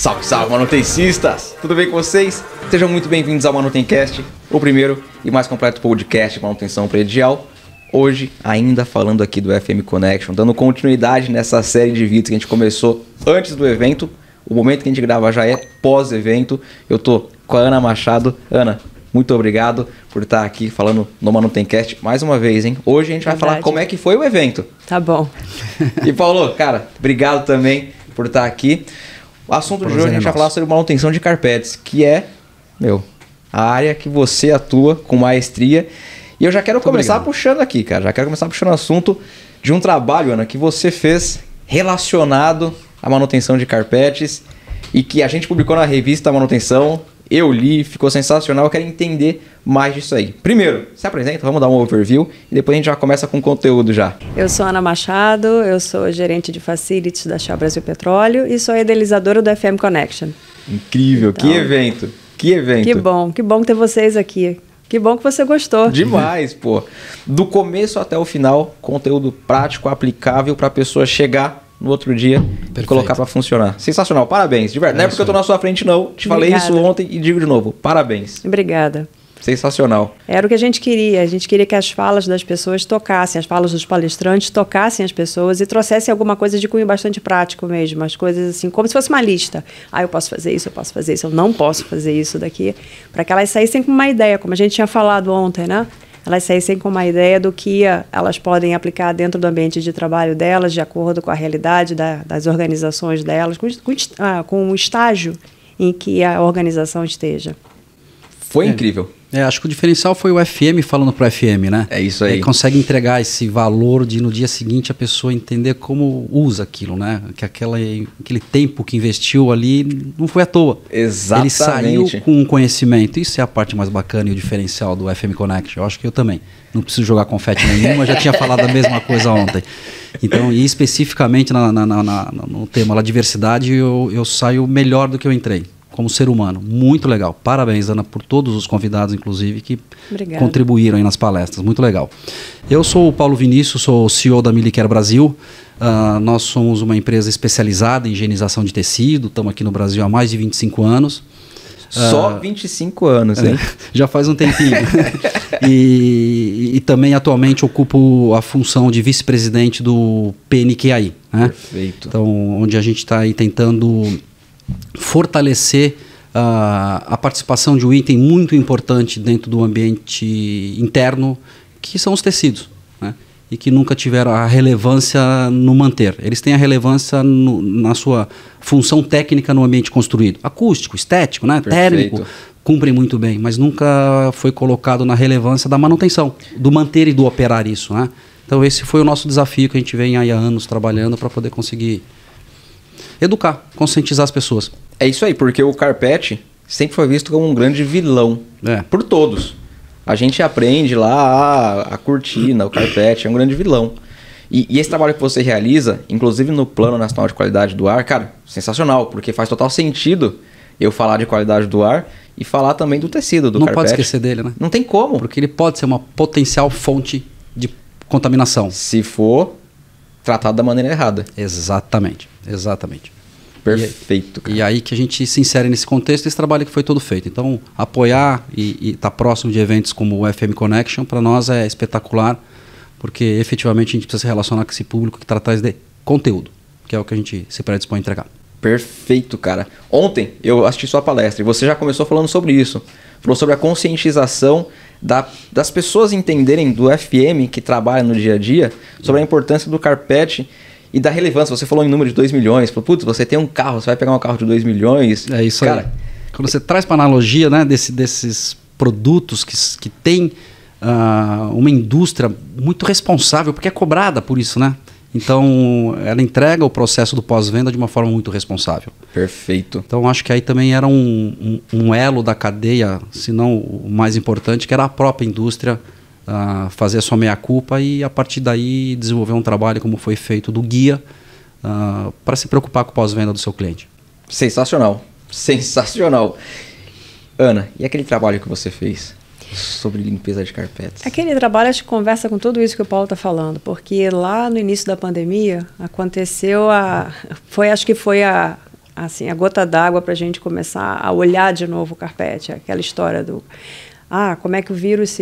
Salve, salve, manutencistas! Tudo bem com vocês? Sejam muito bem-vindos ao Manutencast, o primeiro e mais completo podcast de manutenção predial. Hoje, ainda falando aqui do FM Connection, dando continuidade nessa série de vídeos que a gente começou antes do evento. O momento que a gente grava já é pós-evento. Eu tô com a Ana Machado. Ana, muito obrigado por estar aqui falando no Manutencast mais uma vez, hein? Hoje a gente vai falar como é que foi o evento. Tá bom. E Paulo, cara, obrigado também por estar aqui. O assunto de hoje a gente vai falar sobre manutenção de carpetes, que é, a área que você atua com maestria. E eu já quero começar puxando aqui, cara. Já quero começar puxando o assunto de um trabalho, Ana, que você fez relacionado à manutenção de carpetes e que a gente publicou na revista Manutenção. Eu li, ficou sensacional. Eu quero entender mais disso aí. Primeiro, se apresenta, vamos dar um overview e depois a gente já começa com o conteúdo já. Eu sou Ana Machado, eu sou gerente de Facilities da Shell Brasil Petróleo e sou idealizadora do FM Connection. Incrível, então, que evento, que evento. Que bom ter vocês aqui. Que bom que você gostou. Demais, pô. Do começo até o final, conteúdo prático, aplicável para a pessoa chegar no outro dia e colocar para funcionar. Sensacional, parabéns. De verdade. Não é porque eu tô na sua frente, não. Te falei isso ontem e digo de novo. Parabéns. Obrigada. Sensacional. Era o que a gente queria. A gente queria que as falas das pessoas tocassem, as falas dos palestrantes tocassem as pessoas e trouxessem alguma coisa de cunho bastante prático mesmo. As coisas assim, como se fosse uma lista. Eu posso fazer isso, eu posso fazer isso, eu não posso fazer isso daqui. Para que elas saíssem com uma ideia, como a gente tinha falado ontem, né? Elas saíssem com uma ideia do que elas podem aplicar dentro do ambiente de trabalho delas, de acordo com a realidade das organizações delas, com o estágio em que a organização esteja. Foi incrível. Acho que o diferencial foi o FM falando para o FM, né? É isso aí. Consegue entregar esse valor de no dia seguinte a pessoa entender como usa aquilo, né? Que aquele tempo que investiu ali não foi à toa. Exatamente. Ele saiu com um conhecimento. Isso é a parte mais bacana e o diferencial do FM Connect. Eu acho que eu também. Não preciso jogar confete nenhum, mas já tinha falado a mesma coisa ontem. Então, e especificamente no tema da diversidade, eu saio melhor do que eu entrei. Como ser humano. Muito legal. Parabéns, Ana, por todos os convidados, inclusive, que contribuíram aí nas palestras. Muito legal. Eu sou o Paulo Vinícius, sou o CEO da Milicare Brasil. Nós somos uma empresa especializada em higienização de tecido. Estamos aqui no Brasil há mais de 25 anos. Só 25 anos, hein? Já faz um tempinho. e também atualmente ocupo a função de vice-presidente do PNQAI. Né? Perfeito. Então, onde a gente está aí tentando fortalecer a participação de um item muito importante dentro do ambiente interno, que são os tecidos, né? E que nunca tiveram a relevância no manter. Eles têm a relevância na sua função técnica no ambiente construído. Acústico, estético, né? Térmico, cumprem muito bem, mas nunca foi colocado na relevância da manutenção, do manter e do operar isso, né? Então esse foi o nosso desafio que a gente vem aí há anos trabalhando para poder conseguir educar, conscientizar as pessoas. É isso aí, porque o carpete sempre foi visto como um grande vilão por todos. A gente aprende lá a cortina, o carpete é um grande vilão. E esse trabalho que você realiza, inclusive no Plano Nacional de Qualidade do Ar, cara, sensacional, porque faz total sentido eu falar de qualidade do ar e falar também do tecido do carpete. Não pode esquecer dele, né? Não tem como. Porque ele pode ser uma potencial fonte de contaminação. Se for tratado da maneira errada. Exatamente. Perfeito, cara. E aí que a gente se insere nesse contexto, esse trabalho que foi todo feito. Então, apoiar e estar próximo de eventos como o FM Connection, para nós é espetacular, porque efetivamente a gente precisa se relacionar com esse público que está atrás de conteúdo, que é o que a gente se predispõe a entregar. Perfeito, cara. Ontem eu assisti sua palestra e você já começou falando sobre isso. Falou sobre a conscientização das pessoas entenderem do FM que trabalha no dia a dia, sobre a importância do carpete e da relevância. Você falou em número de 2 milhões. Falou, putz, você tem um carro, você vai pegar um carro de 2 milhões. É isso, cara. Aí. Quando você traz para analogia, né, desses produtos que tem uma indústria muito responsável, porque é cobrada por isso, né? Então, ela entrega o processo do pós-venda de uma forma muito responsável. Perfeito. Então, acho que aí também era um elo da cadeia, se não o mais importante, que era a própria indústria fazer a sua meia-culpa e, a partir daí, desenvolver um trabalho como foi feito do guia para se preocupar com o pós-venda do seu cliente. Sensacional. Sensacional. Ana, e aquele trabalho que você fez sobre limpeza de carpetes? Aquele trabalho acho que conversa com tudo isso que o Paulo está falando, porque lá no início da pandemia aconteceu acho que foi a assim, a gota d'água para a gente começar a olhar de novo o carpete, aquela história do como é que o vírus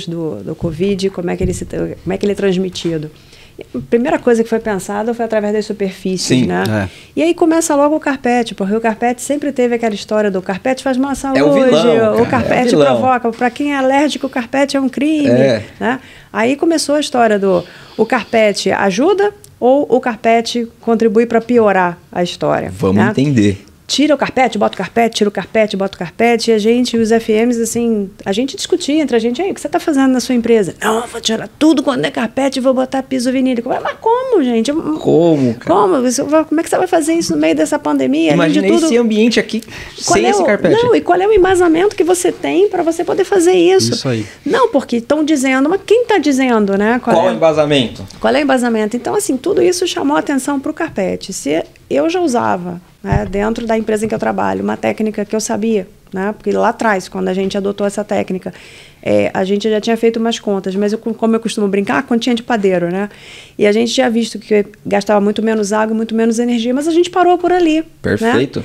do Covid, como é que ele é transmitido. A primeira coisa que foi pensada foi através das superfícies, Sim, né? E aí começa logo o carpete, porque o carpete sempre teve aquela história do carpete faz mal à saúde, o vilão, o carpete provoca, para quem é alérgico, o carpete é um crime, né? Aí começou a história o carpete ajuda ou o carpete contribui para piorar a história. Vamos entender. Tira o carpete, bota o carpete, tira o carpete, bota o carpete. E os FMs, assim, a gente discutia entre a gente, o que você está fazendo na sua empresa? Não, eu vou tirar tudo quando é carpete e vou botar piso vinílico. Mas como, gente? Como, cara? Como é que você vai fazer isso no meio dessa pandemia? Imagina esse ambiente aqui sem esse carpete. Não, e qual é o embasamento que você tem para você poder fazer isso? Isso aí. Não, porque estão dizendo, mas quem está dizendo, né? Qual é o embasamento? Qual é o embasamento? Então, assim, tudo isso chamou a atenção para o carpete. Se eu já usava, né, dentro da empresa em que eu trabalho, uma técnica que eu sabia, né, porque lá atrás, quando a gente adotou essa técnica, a gente já tinha feito umas contas, mas como eu costumo brincar, continha de padeiro, né? E a gente tinha visto que gastava muito menos água, muito menos energia, mas a gente parou por ali. Perfeito.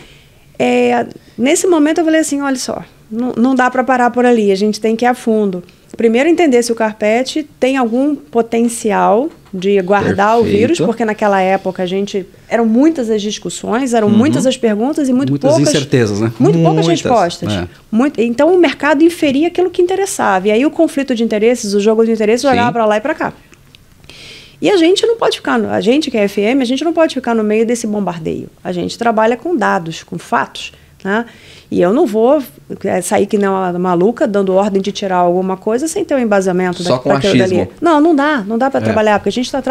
Né? Nesse momento eu falei assim, olha só, não dá para parar por ali, a gente tem que ir a fundo. Primeiro entender se o carpete tem algum potencial de guardar o vírus, porque naquela época eram muitas as discussões, eram muitas as perguntas e muitas poucas incertezas, né? Muito poucas respostas. Então o mercado inferia aquilo que interessava. E aí o conflito de interesses, o jogo de interesses, jogava para lá e para cá. E a gente não pode ficar, a gente que é FM, a gente não pode ficar no meio desse bombardeio. A gente trabalha com dados, com fatos, né? E eu não vou sair que nem uma maluca dando ordem de tirar alguma coisa sem ter um embasamento. Só com achismo. Dali. Não dá para trabalhar, porque a gente está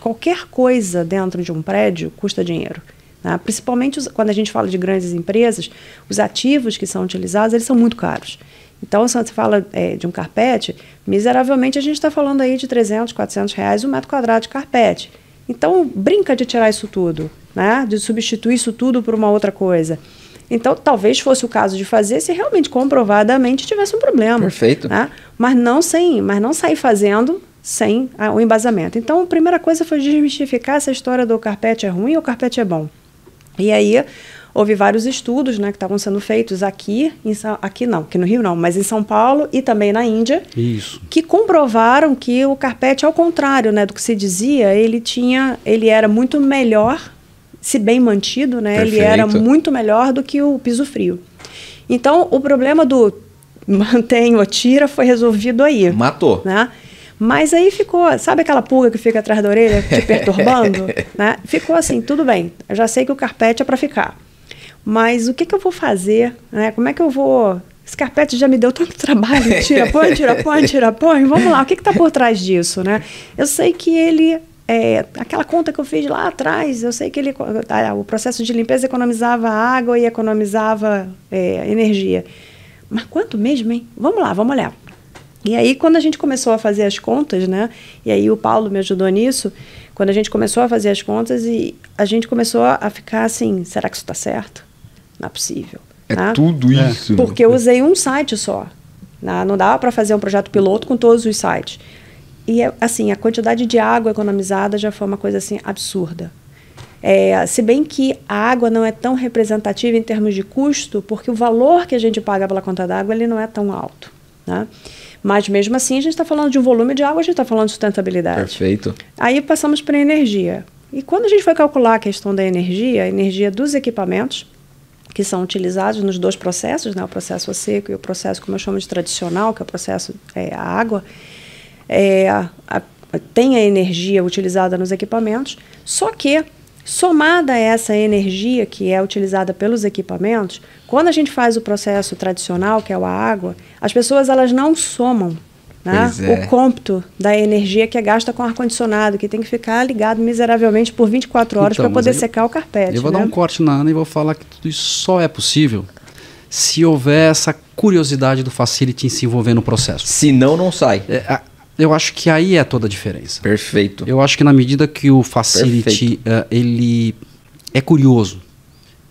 qualquer coisa dentro de um prédio custa dinheiro. Né? Principalmente quando a gente fala de grandes empresas, os ativos que são utilizados, eles são muito caros. Então, se você fala de um carpete, miseravelmente a gente está falando aí de 300, 400 reais um metro quadrado de carpete. Então, brinca de tirar isso tudo, né? De substituir isso tudo por uma outra coisa. Então, talvez fosse o caso de fazer se realmente comprovadamente tivesse um problema. Perfeito. Né? Mas não sair fazendo sem o embasamento. Então, a primeira coisa foi desmistificar essa história do carpete é ruim ou carpete é bom. E aí, houve vários estudos, né, que estavam sendo feitos aqui no Rio não, mas em São Paulo e também na Índia, que comprovaram que o carpete, ao contrário, né, do que se dizia, ele era muito melhor, se bem mantido, né, ele era muito melhor do que o piso frio. Então, o problema do mantém ou tira foi resolvido aí. Matou. Né? Mas aí ficou, sabe aquela pulga que fica atrás da orelha te perturbando? Né? Ficou assim, tudo bem, eu já sei que o carpete é para ficar. Mas o que eu vou fazer? Né? Como é que eu vou... Esse carpete já me deu tanto trabalho, tira, põe. Vamos lá, o que está por trás disso? Né? Eu sei que ele... aquela conta que eu fiz lá atrás, eu sei que o processo de limpeza economizava água e economizava energia. Mas quanto mesmo, hein? Vamos lá, vamos olhar. E aí, quando a gente começou a fazer as contas, né? E aí o Paulo me ajudou nisso, quando a gente começou a fazer as contas e a gente começou a ficar assim, será que isso está certo? Não é possível. Né? Tudo isso. Porque eu usei um site só. Né? Não dava para fazer um projeto piloto com todos os sites. E, assim, a quantidade de água economizada já foi uma coisa, assim, absurda. Se bem que a água não é tão representativa em termos de custo, porque o valor que a gente paga pela conta d'água, ele não é tão alto. Né? Mas, mesmo assim, a gente está falando de um volume de água, a gente está falando de sustentabilidade. Perfeito. Aí passamos para a energia. E quando a gente foi calcular a questão da energia, a energia dos equipamentos, que são utilizados nos dois processos, né? O processo a seco e o processo, como eu chamo de tradicional, que é o processo a água, tem a energia utilizada nos equipamentos, só que, somada a essa energia que é utilizada pelos equipamentos, quando a gente faz o processo tradicional, que é a água, as pessoas elas não somam, né, o cômputo da energia que é gasta com ar-condicionado, que tem que ficar ligado miseravelmente por 24 horas para poder secar o carpete. Eu vou dar um corte na Ana e vou falar que tudo isso só é possível se houver essa curiosidade do facility em se envolver no processo. Senão, não sai. Eu acho que aí é toda a diferença. Perfeito. Eu acho que na medida que o facility ele é curioso,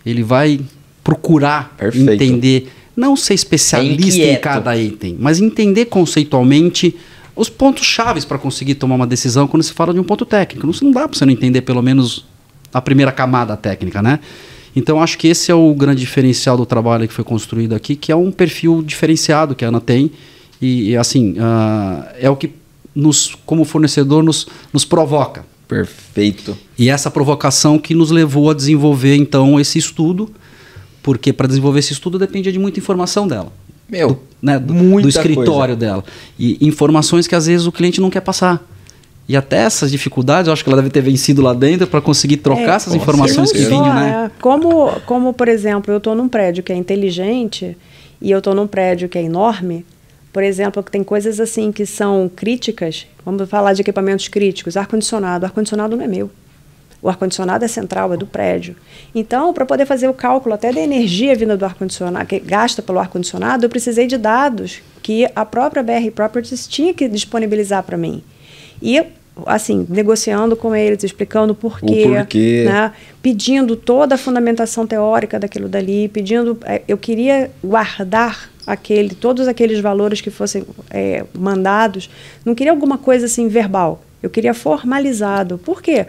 ele vai procurar entender, não ser especialista em cada item, mas entender conceitualmente os pontos chaves para conseguir tomar uma decisão quando se fala de um ponto técnico. Não dá para você não entender pelo menos a primeira camada técnica, né? Então, acho que esse é o grande diferencial do trabalho que foi construído aqui, que é um perfil diferenciado que a Ana tem. E assim, é o que, como fornecedor, nos provoca. Perfeito. E essa provocação que nos levou a desenvolver, então, esse estudo, porque para desenvolver esse estudo dependia de muita informação dela. Do escritório dela. E informações que, às vezes, o cliente não quer passar. E até essas dificuldades, eu acho que ela deve ter vencido lá dentro para conseguir trocar essas informações que vinham, né? Como, por exemplo, eu estou num prédio que é inteligente e eu estou num prédio que é enorme, por exemplo, que tem coisas assim que são críticas, vamos falar de equipamentos críticos, ar-condicionado. O ar-condicionado não é meu. O ar-condicionado é central, é do prédio. Então, para poder fazer o cálculo até da energia vinda do ar-condicionado, que gasta pelo ar-condicionado, eu precisei de dados que a própria BR Properties tinha que disponibilizar para mim. E, assim, negociando com eles, explicando o porquê. Né? Pedindo toda a fundamentação teórica daquilo dali, eu queria guardar todos aqueles valores que fossem mandados, não queria alguma coisa assim verbal, eu queria formalizado. Por quê?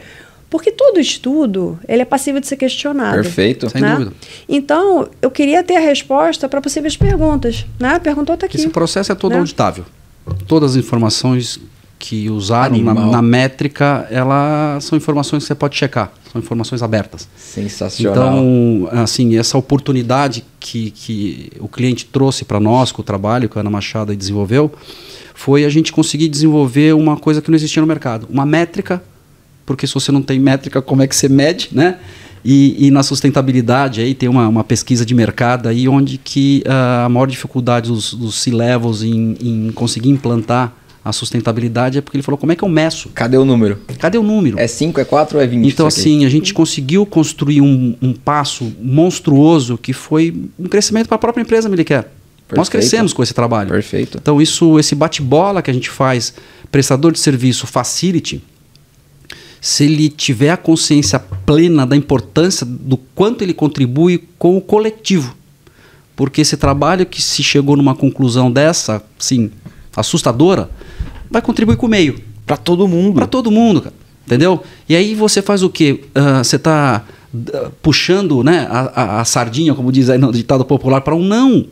Porque todo estudo, ele é passível de ser questionado. Perfeito. Sem dúvida. Então, eu queria ter a resposta para possíveis perguntas. Né? Perguntou, está aqui. Esse processo é todo auditável. Todas as informações que usaram na métrica, são informações que você pode checar. São informações abertas. Sensacional. Então, assim, essa oportunidade que o cliente trouxe para nós, com o trabalho que a Ana Machado desenvolveu, foi a gente conseguir desenvolver uma coisa que não existia no mercado. Uma métrica, porque se você não tem métrica, como é que você mede, né? E na sustentabilidade, aí tem uma pesquisa de mercado aí onde que a maior dificuldade dos C-levels em conseguir implantar a sustentabilidade é porque ele falou, como é que eu meço? Cadê o número? É 5, é 4 ou é 20? Então, assim, a gente conseguiu construir um passo monstruoso que foi um crescimento para a própria empresa Milicare. Perfeito. Nós crescemos com esse trabalho. Perfeito. Então, esse bate-bola que a gente faz, prestador de serviço, facility, se ele tiver a consciência plena da importância do quanto ele contribui com o coletivo. Porque esse trabalho que se chegou numa conclusão dessa, assim, assustadora, vai contribuir com o meio. Para todo mundo. Para todo mundo, cara. Entendeu? E aí você faz o quê? Você está puxando, né, a sardinha, como diz aí no ditado popular, para não.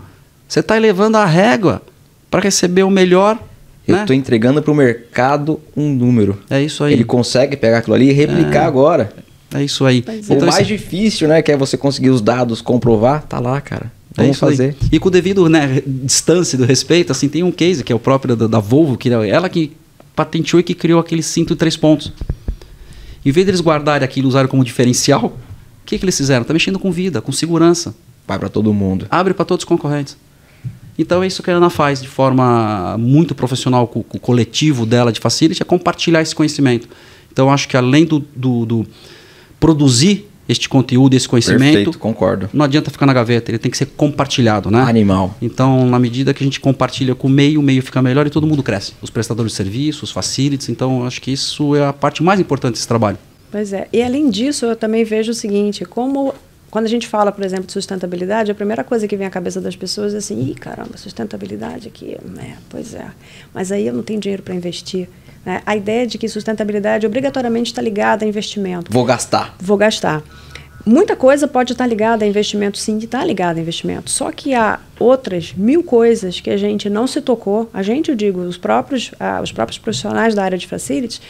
Você está elevando a régua para receber o melhor. Eu estou entregando para o mercado um número. É isso aí. Ele consegue pegar aquilo ali e replicar agora. É isso aí. Então, o mais difícil, né, que é você conseguir os dados, comprovar, tá lá, cara. Vamos fazer. E com o devido, né, distância do respeito, assim, tem um case que é o próprio da Volvo, que ela que patenteou e que criou aquele cinto de 3 pontos. Em vez de eles guardarem aquilo e usarem como diferencial, o que eles fizeram? Está mexendo com vida, com segurança. Vai para todo mundo. Abre para todos os concorrentes. Então é isso que a Ana faz de forma muito profissional com o coletivo dela de facility, é compartilhar esse conhecimento. Então acho que além do produzir este conteúdo, esse conhecimento... Perfeito, concordo. Não adianta ficar na gaveta, ele tem que ser compartilhado, né? Animal. Então, na medida que a gente compartilha com o meio fica melhor e todo mundo cresce. Os prestadores de serviços, os facilities, então acho que isso é a parte mais importante desse trabalho. Pois é. E além disso, eu também vejo o seguinte, quando a gente fala, por exemplo, de sustentabilidade, a primeira coisa que vem à cabeça das pessoas é assim, ih, caramba, sustentabilidade aqui, pois é. Mas aí eu não tenho dinheiro para investir. Né? A ideia de que sustentabilidade obrigatoriamente está ligada a investimento. Vou gastar. Muita coisa pode estar ligada a investimento, sim, está ligada a investimento. Só que há outras 1000 coisas que a gente não se tocou, eu digo, os próprios profissionais da área de facilities,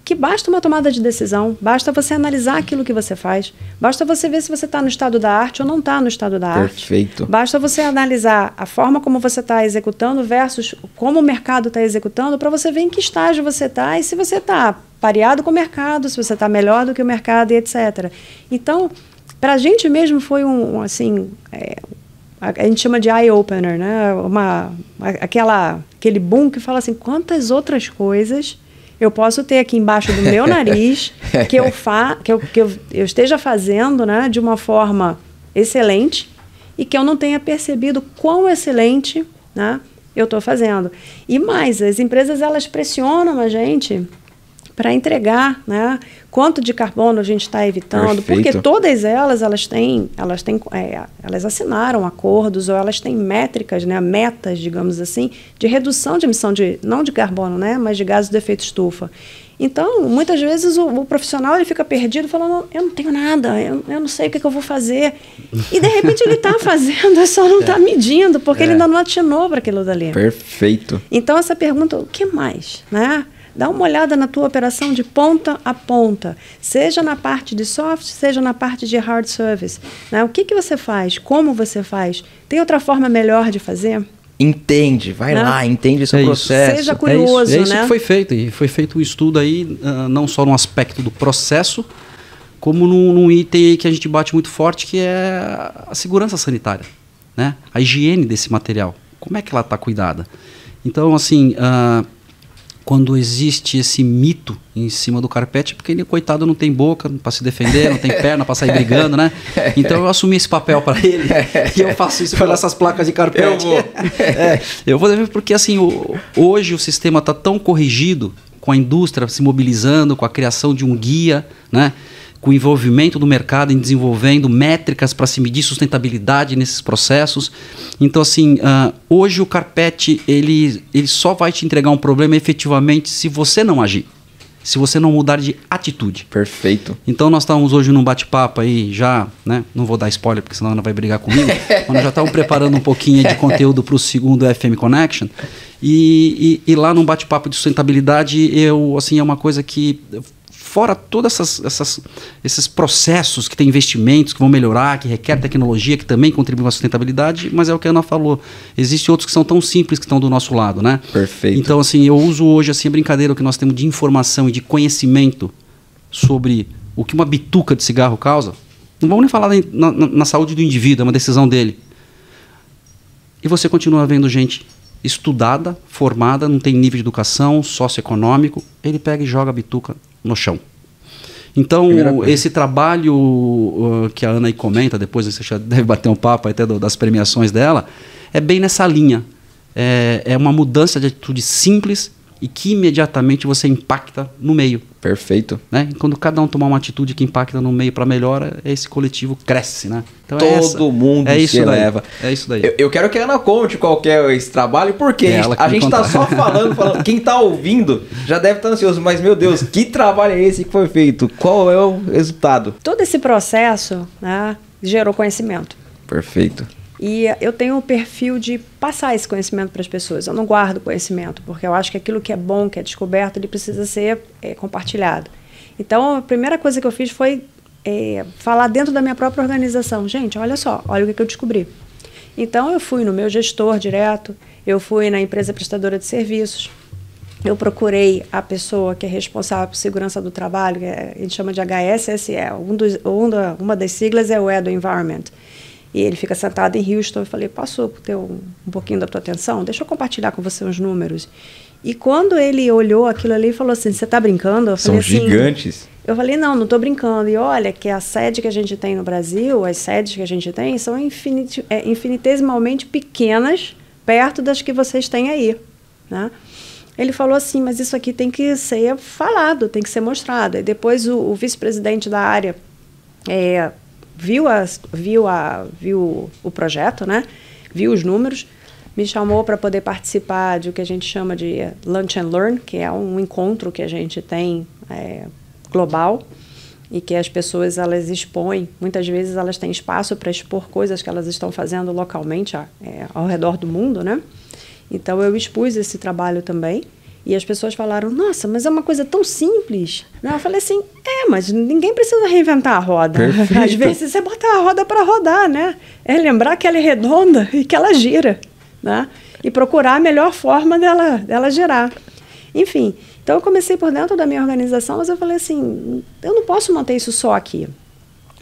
que basta uma tomada de decisão, basta você analisar aquilo que você faz, basta você ver se você está no estado da arte ou não está no estado da arte. Perfeito. Basta você analisar a forma como você está executando versus como o mercado está executando para você ver em que estágio você está e se você está pareado com o mercado, se você está melhor do que o mercado e etc. Então, para a gente mesmo foi a gente chama de eye-opener, né? Aquele boom que fala assim, quantas outras coisas eu posso ter aqui embaixo do meu nariz que eu esteja fazendo, né, de uma forma excelente e que eu não tenha percebido quão excelente, né, eu estou fazendo. E mais, as empresas elas pressionam a gente para entregar, né? Quanto de carbono a gente está evitando, Perfeito. porque todas elas assinaram acordos ou elas têm métricas, né? Metas, digamos assim, de redução de emissão não de carbono, né? Mas de gases de efeito estufa. Então, muitas vezes o profissional ele fica perdido falando, eu não tenho nada, eu não sei o que eu vou fazer. E de repente ele está fazendo, só não está medindo, porque ele ainda não atinou para aquilo dali. Perfeito. Então, essa pergunta, o que mais, né? Dá uma olhada na tua operação de ponta a ponta, seja na parte de soft, seja na parte de hard service. Né? O que você faz? Como você faz? Tem outra forma melhor de fazer? Entende, vai lá, entende esse processo. Seja curioso, é isso né? que foi feito. E foi feito um estudo aí, não só no aspecto do processo, como num item aí que a gente bate muito forte, que é a segurança sanitária, né? A higiene desse material. Como é que ela está cuidada? Então, assim, quando existe esse mito em cima do carpete, porque ele, coitado, não tem boca para se defender, não tem perna para sair brigando, né? Então eu assumi esse papel para ele e eu faço isso pelas essas placas de carpete. Eu vou porque assim, hoje o sistema está tão corrigido, com a indústria se mobilizando, com a criação de um guia, né? Com o envolvimento do mercado em desenvolvendo métricas para se medir sustentabilidade nesses processos. Então, assim, hoje o carpete ele só vai te entregar um problema efetivamente se você não agir, se você não mudar de atitude. Perfeito. Então, nós estávamos hoje num bate-papo aí já, né? Não vou dar spoiler, porque senão ela vai brigar comigo. Mas nós já estávamos preparando um pouquinho de conteúdo para o segundo FM Connection. E lá num bate-papo de sustentabilidade, assim, é uma coisa que... Fora todos esses processos que tem investimentos que vão melhorar, que requer tecnologia, que também contribuem com a sustentabilidade, mas é o que a Ana falou. Existem outros que são tão simples que estão do nosso lado, né? Perfeito. Então, assim, eu uso hoje assim, a brincadeira que nós temos de informação e de conhecimento sobre o que uma bituca de cigarro causa. Não vamos nem falar na saúde do indivíduo, é uma decisão dele. E você continua vendo gente estudada, formada, não tem nível de educação, socioeconômico, ele pega e joga a bituca no chão. Então, esse trabalho que a Ana aí comenta, depois você já deve bater um papo até das premiações dela, é bem nessa linha. É uma mudança de atitude simples e que imediatamente você impacta no meio. Perfeito. Né? E quando cada um tomar uma atitude que impacta no meio para melhor, esse coletivo cresce, né? Então todo mundo se eleva. É isso daí. Eu quero que a Ana conte qual que é esse trabalho, porque a gente está só falando. Quem está ouvindo já deve estar ansioso, mas meu Deus, que trabalho é esse que foi feito? Qual é o resultado? Todo esse processo, né, gerou conhecimento. Perfeito. E eu tenho o perfil de passar esse conhecimento para as pessoas. Eu não guardo conhecimento, porque eu acho que aquilo que é bom, que é descoberto, ele precisa ser compartilhado. Então, a primeira coisa que eu fiz foi falar dentro da minha própria organização. Gente, olha só, olha o que eu descobri. Então, eu fui no meu gestor direto, eu fui na empresa prestadora de serviços, eu procurei a pessoa que é responsável por segurança do trabalho, que a gente chama de HSSE, uma das siglas é o E do Environment. E ele fica sentado em Houston. Eu falei, posso ter um pouquinho da tua atenção? Deixa eu compartilhar com você uns números. E quando ele olhou aquilo ali e falou assim, você está brincando? Eu falei, são gigantes. Eu falei, não estou brincando. E olha que a sede que a gente tem no Brasil, as sedes que a gente tem, são infinitesimalmente pequenas perto das que vocês têm aí. Né? Ele falou assim, mas isso aqui tem que ser falado, tem que ser mostrado. E depois o vice-presidente da área... viu o projeto, né? Viu os números, me chamou para poder participar de o que a gente chama de Lunch and Learn, que é um encontro que a gente tem global e que as pessoas elas expõem. Muitas vezes elas têm espaço para expor coisas que elas estão fazendo localmente ao redor do mundo, né? Então eu expus esse trabalho também. E as pessoas falaram, nossa, mas é uma coisa tão simples. Eu falei assim, mas ninguém precisa reinventar a roda. Perfeito. Às vezes você bota a roda para rodar, né? É lembrar que ela é redonda e que ela gira, né? E procurar a melhor forma dela girar. Enfim, então eu comecei por dentro da minha organização, mas eu falei assim, eu não posso manter isso só aqui,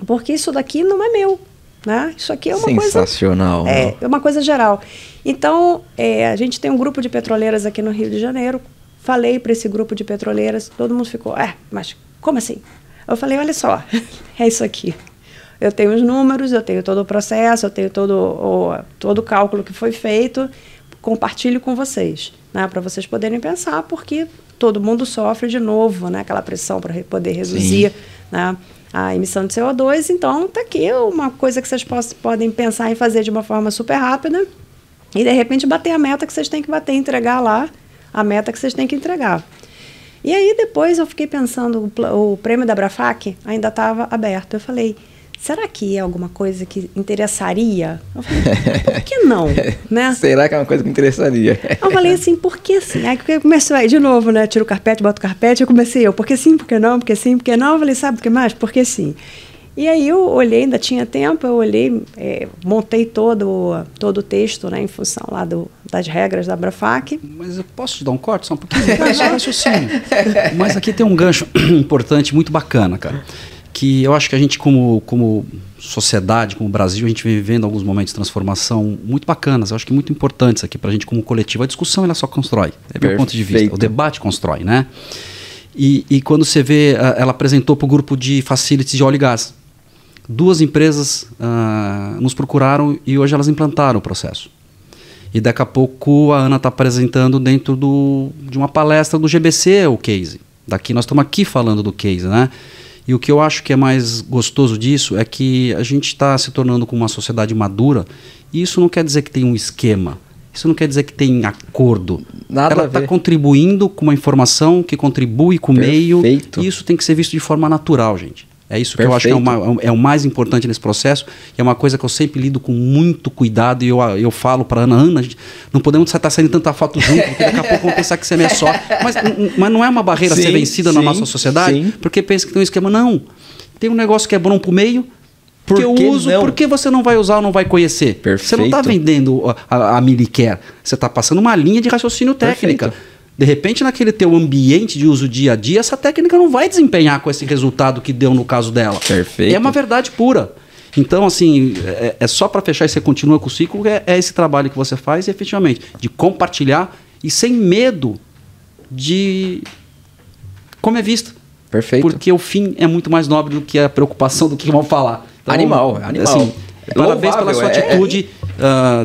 porque isso daqui não é meu. Né? Isso aqui é uma sensacional. É uma coisa geral. Então, a gente tem um grupo de petroleiras aqui no Rio de Janeiro. Falei para esse grupo de petroleiras, todo mundo ficou, mas como assim? Eu falei, olha só, é isso aqui. Eu tenho os números, eu tenho todo o processo, eu tenho todo o cálculo que foi feito, compartilho com vocês, né? Para vocês poderem pensar, porque todo mundo sofre de novo, né? Aquela pressão para poder reduzir, né, a emissão de CO2. Então, está aqui uma coisa que vocês podem pensar em fazer de uma forma super rápida e, de repente, bater a meta que vocês têm que bater, entregar lá a meta que vocês têm que entregar. E aí, depois, eu fiquei pensando, o prêmio da Abrafac ainda estava aberto. Eu falei, será que é alguma coisa que interessaria? Eu falei, por que não? Né? Será que é uma coisa que interessaria? Eu falei assim, por que sim? Aí começou aí de novo, né? Tiro o carpete, boto o carpete, eu comecei por que sim, por que não, por que sim, por que não? Eu falei, sabe o que mais? Por que sim? E aí eu olhei, ainda tinha tempo, eu olhei, montei todo o texto, né, em função lá das regras da Abrafac. Mas eu posso te dar um corte só um pouquinho? Mas aqui tem um gancho importante, muito bacana, cara. Que eu acho que a gente, como sociedade, como Brasil, a gente vem vivendo alguns momentos de transformação muito bacanas. Eu acho que muito importantes aqui para a gente como coletivo. A discussão ela só constrói, é meu ponto de vista. O debate constrói, né? E quando você vê, ela apresentou para o grupo de facilities de óleo e gás. 2 empresas nos procuraram e hoje elas implantaram o processo. E daqui a pouco a Ana está apresentando dentro de uma palestra do GBC o case. Daqui nós estamos aqui falando do case, né? E o que eu acho que é mais gostoso disso é que a gente está se tornando com uma sociedade madura e isso não quer dizer que tem um esquema. Isso não quer dizer que tem acordo. Ela está contribuindo com uma informação que contribui com o meio e isso tem que ser visto de forma natural, gente. É isso que eu acho que é o mais importante nesse processo e é uma coisa que eu sempre lido com muito cuidado e eu falo para Ana, não podemos estar saindo tanta foto junto, porque daqui a pouco vão pensar que você é só. Mas não é uma barreira a ser vencida na nossa sociedade, porque pensa que tem um esquema. Não, tem um negócio que é bom para o meio, que eu uso, por que você não vai usar ou não vai conhecer? Perfeito. Você não está vendendo a Milicare, você está passando uma linha de raciocínio técnica. Perfeito. De repente, naquele teu ambiente de uso dia a dia, essa técnica não vai desempenhar com esse resultado que deu no caso dela. Perfeito. É uma verdade pura. Então, assim, é só para fechar e você continua com o ciclo, é esse trabalho que você faz, efetivamente, de compartilhar e sem medo de como é visto. Perfeito. Porque o fim é muito mais nobre do que a preocupação do que vão falar. Então, animal. Assim, parabéns pela sua atitude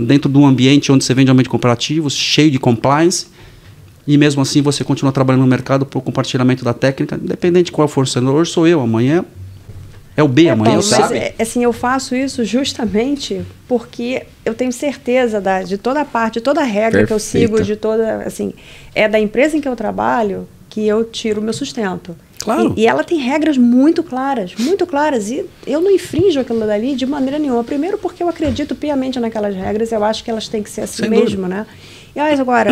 dentro de um ambiente onde você vende ambiente comparativo, cheio de compliance. E mesmo assim você continua trabalhando no mercado para o compartilhamento da técnica, independente de qual for o cenário. Hoje sou eu, amanhã é o B, amanhã Paulo, é o C. Assim, eu faço isso justamente porque eu tenho certeza de toda a parte, de toda a regra que eu sigo, de toda, assim, é da empresa em que eu trabalho que eu tiro o meu sustento. Claro. E ela tem regras muito claras, e eu não infrinjo aquilo dali de maneira nenhuma. Primeiro porque eu acredito piamente naquelas regras, eu acho que elas têm que ser assim mesmo, né? E agora,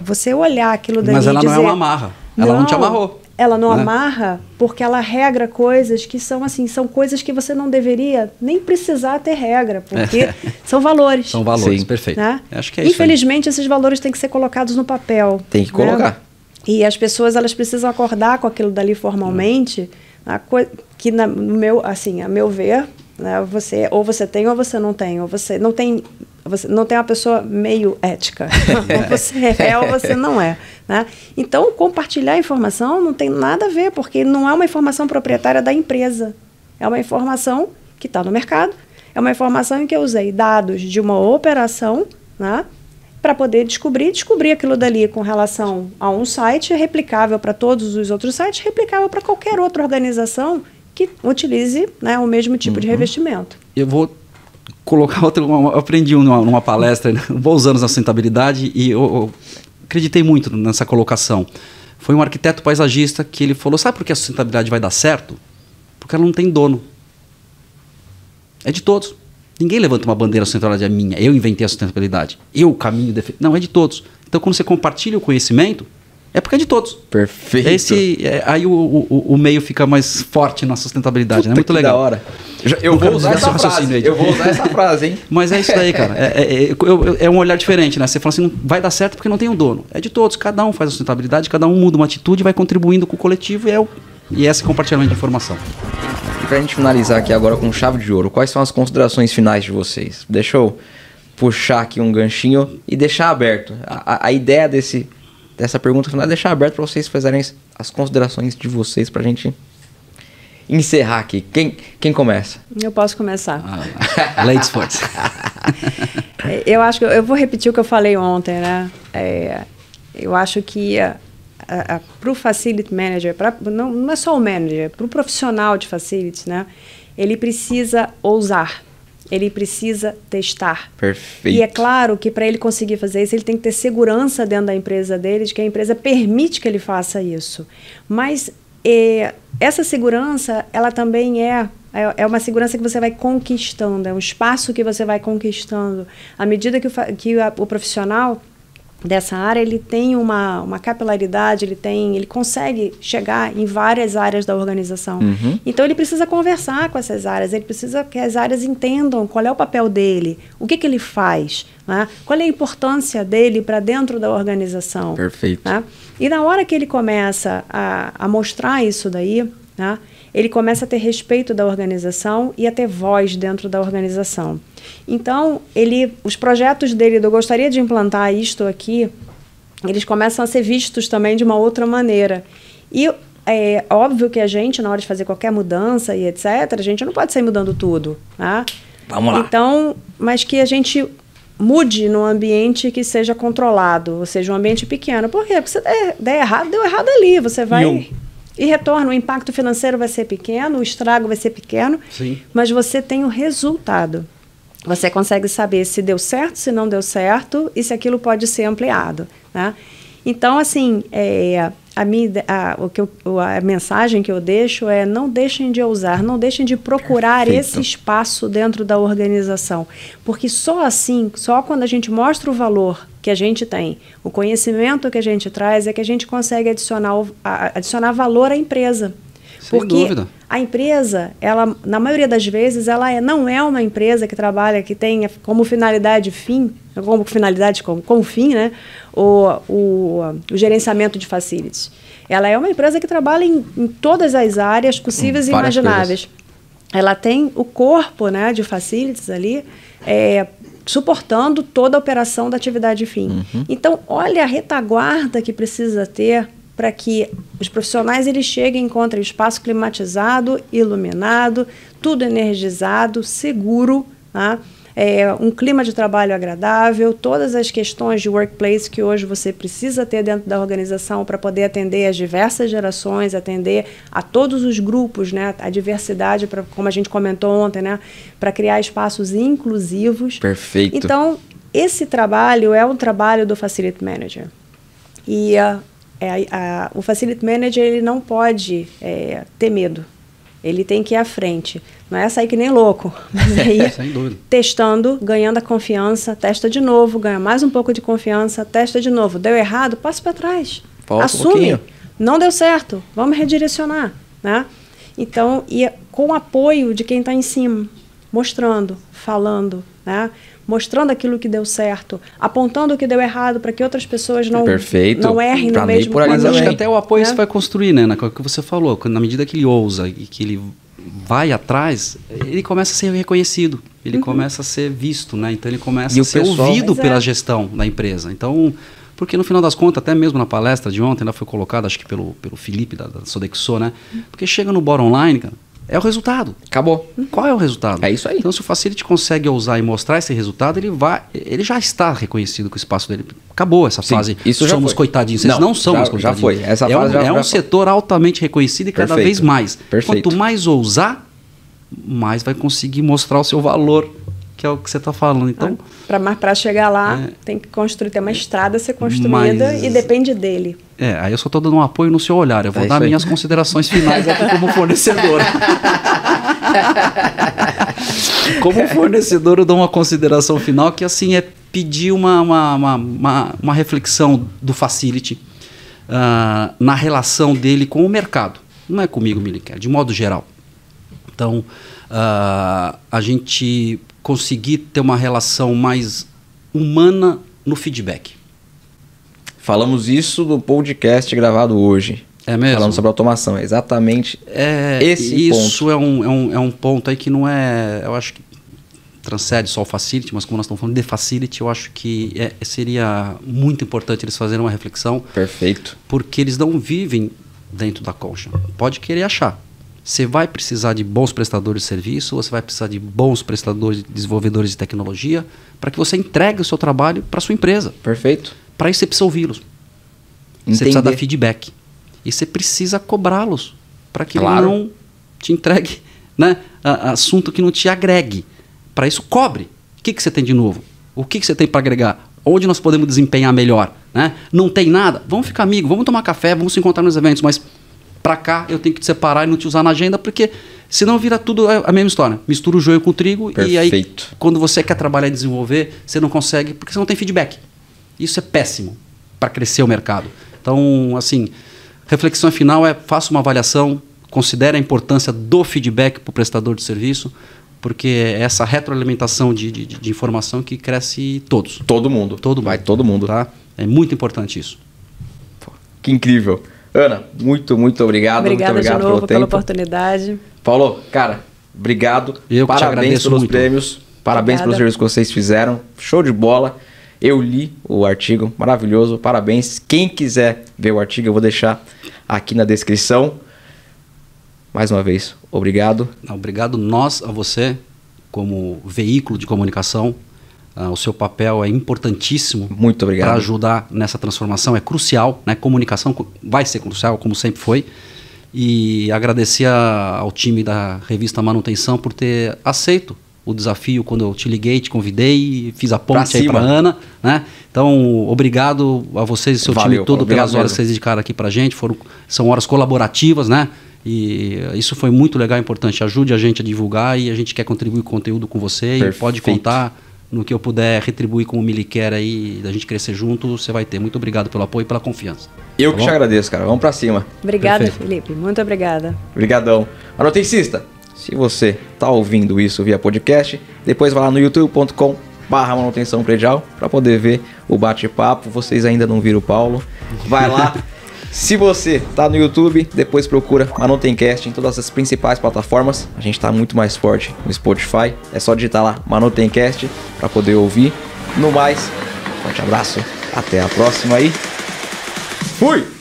você olhar aquilo dali mas ela e dizer, não é uma amarra, ela não te amarrou. Ela não amarra porque ela regra coisas que são assim, são coisas que você não deveria nem precisar ter regra, porque são valores. São valores, perfeito. Né? Acho que é isso. Infelizmente, esses valores têm que ser colocados no papel. Tem que colocar. E as pessoas elas precisam acordar com aquilo dali formalmente, que no meu, assim, a meu ver, né, ou você tem ou você não tem, ou você não tem uma pessoa meio ética, ou você é ou você não é, né? Então compartilhar informação não tem nada a ver, porque não é uma informação proprietária da empresa, é uma informação que está no mercado, é uma informação em que eu usei dados de uma operação, né, para poder descobrir aquilo dali com relação a um site replicável para todos os outros sites, replicável para qualquer outra organização que utilize, né, o mesmo tipo de revestimento. Eu vou colocar outra. Eu aprendi numa palestra, bons anos na sustentabilidade, e eu acreditei muito nessa colocação. Foi um arquiteto paisagista que ele falou: sabe por que a sustentabilidade vai dar certo? Porque ela não tem dono. É de todos. Ninguém levanta uma bandeira, a sustentabilidade é minha, eu inventei a sustentabilidade, eu caminho, não, é de todos. Então, quando você compartilha o conhecimento, é porque é de todos. Perfeito. Aí o meio fica mais forte na sustentabilidade, né? Muito legal. Da hora. Eu vou usar essa frase. Eu vou usar essa frase, hein? Mas é isso daí, cara. É um olhar diferente, né? Você fala assim, não vai dar certo porque não tem um dono. É de todos, cada um faz a sustentabilidade, cada um muda uma atitude, vai contribuindo com o coletivo e esse compartilhamento de informação. E pra gente finalizar aqui agora com chave de ouro, quais são as considerações finais de vocês? Deixa eu puxar aqui um ganchinho e deixar aberto. A ideia dessa pergunta final é deixar aberto para vocês fazerem as considerações de vocês pra gente encerrar aqui. Quem começa? Eu posso começar. Ladies first. Eu acho que eu vou repetir o que eu falei ontem, né? Eu acho que para o Facility Manager, não é só o manager, para o profissional de Facility, né? Ele precisa ousar, ele precisa testar. Perfeito. E é claro que para ele conseguir fazer isso, ele tem que ter segurança dentro da empresa dele, de que a empresa permite que ele faça isso. Mas essa segurança, ela também é uma segurança que você vai conquistando, é um espaço que você vai conquistando. À medida que o profissional dessa área, ele tem uma capilaridade, ele consegue chegar em várias áreas da organização. Uhum. Então, ele precisa conversar com essas áreas, ele precisa que as áreas entendam qual é o papel dele, o que ele faz, né? Qual é a importância dele para dentro da organização. Perfeito. Né? E na hora que ele começa a mostrar isso daí, né, ele começa a ter respeito da organização e a ter voz dentro da organização. Então, os projetos dele, eu gostaria de implantar isto aqui, eles começam a ser vistos também de uma outra maneira. E é óbvio que a gente, na hora de fazer qualquer mudança e etc., a gente não pode sair mudando tudo. Tá? Vamos lá. Então, mas que a gente mude num ambiente que seja controlado, ou seja, um ambiente pequeno. Por quê? Porque se der errado, deu errado ali. Você vai... E retorna, o impacto financeiro vai ser pequeno, o estrago vai ser pequeno, Sim. Mas você tem o resultado. Você consegue saber se deu certo, se não deu certo e se aquilo pode ser ampliado. Né? Então, assim, a mensagem que eu deixo é: não deixem de ousar, não deixem de procurar esse espaço dentro da organização. Porque só assim, só quando a gente mostra o valor que a gente tem, o conhecimento que a gente traz, é que a gente consegue adicionar valor à empresa. Sem Porque dúvida. a empresa, ela, na maioria das vezes, ela não é uma empresa que trabalha, que tem como finalidade fim, como fim, né, o gerenciamento de facilities. Ela é uma empresa que trabalha em todas as áreas possíveis e imagináveis. Ela tem o corpo, né, de facilities ali, suportando toda a operação da atividade fim. Uhum. Então, olha a retaguarda que precisa ter para que os profissionais eles cheguem e encontrem espaço climatizado, iluminado, tudo energizado, seguro, tá? Um clima de trabalho agradável, todas as questões de workplace que hoje você precisa ter dentro da organização para poder atender as diversas gerações, atender a todos os grupos, né? A diversidade, como a gente comentou ontem, né? Para criar espaços inclusivos. Perfeito. Então, esse trabalho é um trabalho do Facility Manager. E o Facility Manager ele não pode ter medo. Ele tem que ir à frente. Não é sair que nem louco, mas aí testando, ganhando a confiança, testa de novo, ganha mais um pouco de confiança, testa de novo. Deu errado, passa para trás. Assume. Não deu certo, vamos redirecionar. Né? Então, e com o apoio de quem está em cima, mostrando, falando, né? Mostrando aquilo que deu certo, apontando o que deu errado para que outras pessoas não errem no mesmo caminho. Mas acho que até o apoio você vai construir, né? O que você falou, na medida que ele ousa e que ele vai atrás, ele começa a ser reconhecido, ele começa a ser visto, né? Então ele começa a ser ouvido pela gestão da empresa. Então, porque no final das contas, até mesmo na palestra de ontem, ela foi colocada, acho que pelo Felipe da Sodexo, né? Porque chega no bottom line, cara, é o resultado. Acabou. Qual é o resultado? É isso aí. Então, se o Facility consegue ousar e mostrar esse resultado, ele já está reconhecido com o espaço dele. Acabou essa fase. Isso somos já foi. Coitadinhos. Vocês não são os coitadinhos. Já foi. Essa fase é um setor altamente reconhecido e cada vez mais. Perfeito. Quanto mais ousar, mais vai conseguir mostrar o seu valor, que é o que você está falando. Então, para chegar lá, tem que construir, tem uma estrada a ser construída e depende dele. Aí eu só estou dando um apoio no seu olhar. Eu vou dar minhas considerações finais aqui como fornecedor. Como fornecedor, eu dou uma consideração final que assim é pedir uma reflexão do Facility na relação dele com o mercado. Não é comigo, Miliquer, de modo geral. Então, a gente conseguir ter uma relação mais humana no feedback. Falamos isso no podcast gravado hoje. É mesmo? Falando sobre automação, exatamente esse ponto. Isso é um ponto aí que não é, eu acho que transcende só o Facility, mas como nós estamos falando de Facility, eu acho que seria muito importante eles fazerem uma reflexão. Perfeito. Porque eles não vivem dentro da concha. Pode querer achar. Você vai precisar de bons prestadores de serviço, você vai precisar de bons prestadores, desenvolvedores de tecnologia, para que você entregue o seu trabalho para a sua empresa. Perfeito. Para isso você precisa ouvi-los. Você precisa dar feedback. E você precisa cobrá-los para que ele não te entregue, né, assunto que não te agregue. Para isso, cobre. O que você tem de novo? O que você tem para agregar? Onde nós podemos desempenhar melhor? Né? Não tem nada? Vamos ficar amigos, vamos tomar café, vamos se encontrar nos eventos, mas para cá eu tenho que te separar e não te usar na agenda, porque senão vira tudo a mesma história. Mistura o joio com o trigo. Perfeito. E aí quando você quer trabalhar e desenvolver, você não consegue porque você não tem feedback. Isso é péssimo para crescer o mercado. Então, assim, reflexão final é: faça uma avaliação, considere a importância do feedback para o prestador de serviço, porque é essa retroalimentação de informação que cresce todos. Todo mundo. Vai todo mundo. Tá? É muito importante isso. Que incrível. Ana, muito obrigado. Obrigada muito obrigado de novo pela tempo. oportunidade. Paulo, cara, obrigado. Eu que te agradeço pelos muito. prêmios. Parabéns pelos serviços que vocês fizeram. Show de bola. Eu li o artigo, maravilhoso. Parabéns. Quem quiser ver o artigo, eu vou deixar aqui na descrição. Mais uma vez, obrigado. Obrigado a você, como veículo de comunicação. O seu papel é importantíssimo. Muito obrigado. Para ajudar nessa transformação. É crucial, né? Comunicação vai ser crucial, como sempre foi. E agradecer ao time da revista Manutenção por ter aceito o desafio quando eu te liguei, te convidei, fiz a ponte aí para a Ana. Né? Então, obrigado a vocês e seu time todo pelas horas que vocês dedicaram aqui para a gente. São horas colaborativas, né? E isso foi muito legal e importante. Ajude a gente a divulgar e a gente quer contribuir com conteúdo com você. Perfeito. E pode contar no que eu puder retribuir com o Milicare aí, da gente crescer junto, você vai ter. Muito obrigado pelo apoio e pela confiança. Eu que te agradeço, cara. Vamos pra cima. Obrigada, Felipe. Muito obrigada. Obrigadão. Manutencista, se você tá ouvindo isso via podcast, depois vai lá no youtube.com/manutenção predial para poder ver o bate-papo. Vocês ainda não viram o Paulo. Vai lá. Se você tá no YouTube, depois procura Manutencast em todas as principais plataformas. A gente tá muito mais forte no Spotify. É só digitar lá Manutencast para poder ouvir. No mais, forte abraço. Até a próxima aí. Fui!